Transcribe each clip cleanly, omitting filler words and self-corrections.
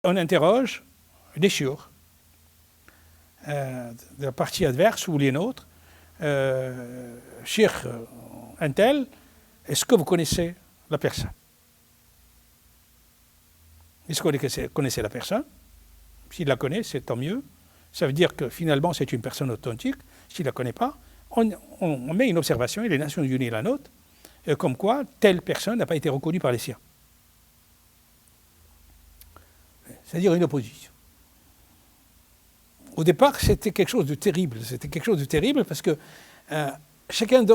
On interroge les chiours de la partie adverse ou les nôtres. Cheikh Intel, est-ce que vous connaissez la personne? Est-ce que vous connaissez la personne? S'il la connaît, c'est tant mieux. Ça veut dire que finalement, c'est une personne authentique. S'il ne la connaît pas, on met une observation, et les Nations Unies la notent, comme quoi telle personne n'a pas été reconnue par les siens. C'est-à-dire une opposition. Au départ, c'était quelque chose de terrible. C'était quelque chose de terrible parce que chacun,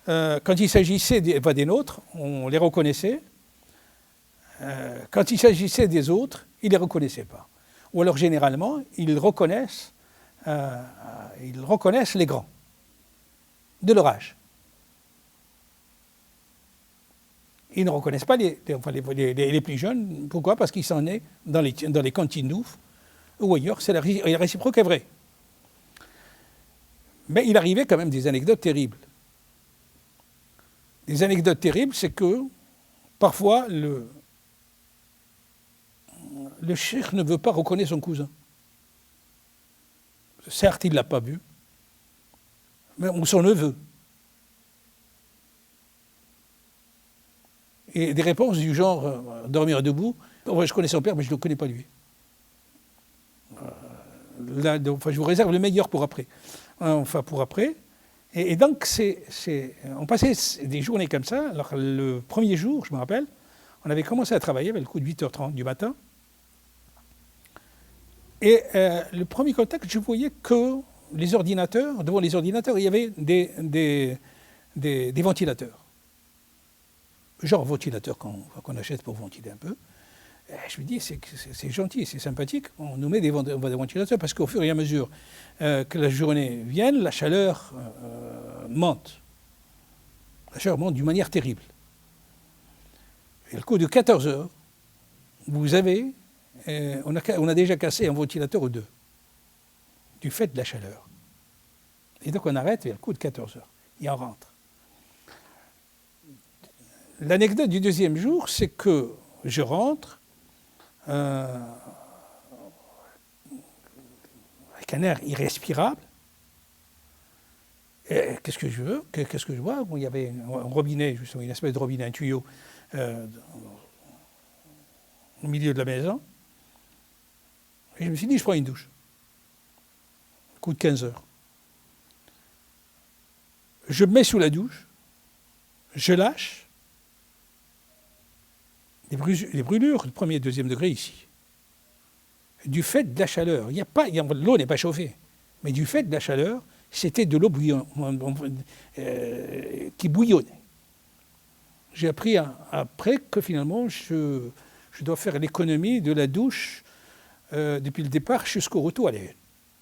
quand il s'agissait des nôtres, on les reconnaissait. Quand il s'agissait des autres, ils ne les reconnaissaient pas. Ou alors, généralement, ils reconnaissent les grands, de leur âge. Ils ne reconnaissent pas les plus jeunes. Pourquoi? Parce qu'ils sont nés dans les cantines d'ouf ou ailleurs. La réciproque est vraie. Mais il arrivait quand même des anecdotes terribles. Des anecdotes terribles, c'est que parfois le cheikh ne veut pas reconnaître son cousin. Certes, il ne l'a pas vu, mais ou son neveu. Et des réponses du genre dormir debout. Je connais son père, mais je ne le connais pas lui. Je vous réserve le meilleur pour après. Enfin, pour après. Et donc, on passait des journées comme ça. Alors, le premier jour, je me rappelle, on avait commencé à travailler avec le coup de 8h30 du matin. Et le premier contact, je voyais que les ordinateurs, devant les ordinateurs, il y avait des ventilateurs. Genre ventilateur qu'on achète pour ventiler un peu. Et je me dis, c'est gentil, c'est sympathique, on nous met des ventilateurs parce qu'au fur et à mesure que la journée vienne, la chaleur monte. La chaleur monte d'une manière terrible. Et le coup de 14 heures, vous avez, on a déjà cassé un ventilateur ou deux, du fait de la chaleur. Et donc on arrête vers le coup de 14 heures, et on rentre. L'anecdote du deuxième jour, c'est que je rentre avec un air irrespirable. Et qu'est-ce que je veux? Qu'est-ce que je vois? Bon, il y avait un robinet, justement, une espèce de robinet, un tuyau au milieu de la maison. Et je me suis dit, je prends une douche. Coup de 15 heures. Je me mets sous la douche, je lâche. Les brûlures de premier et deuxième degré ici. Du fait de la chaleur, l'eau n'est pas chauffée, mais du fait de la chaleur, c'était de l'eau qui bouillonnait. J'ai appris après que finalement, je dois faire l'économie de la douche depuis le départ jusqu'au retour à la une.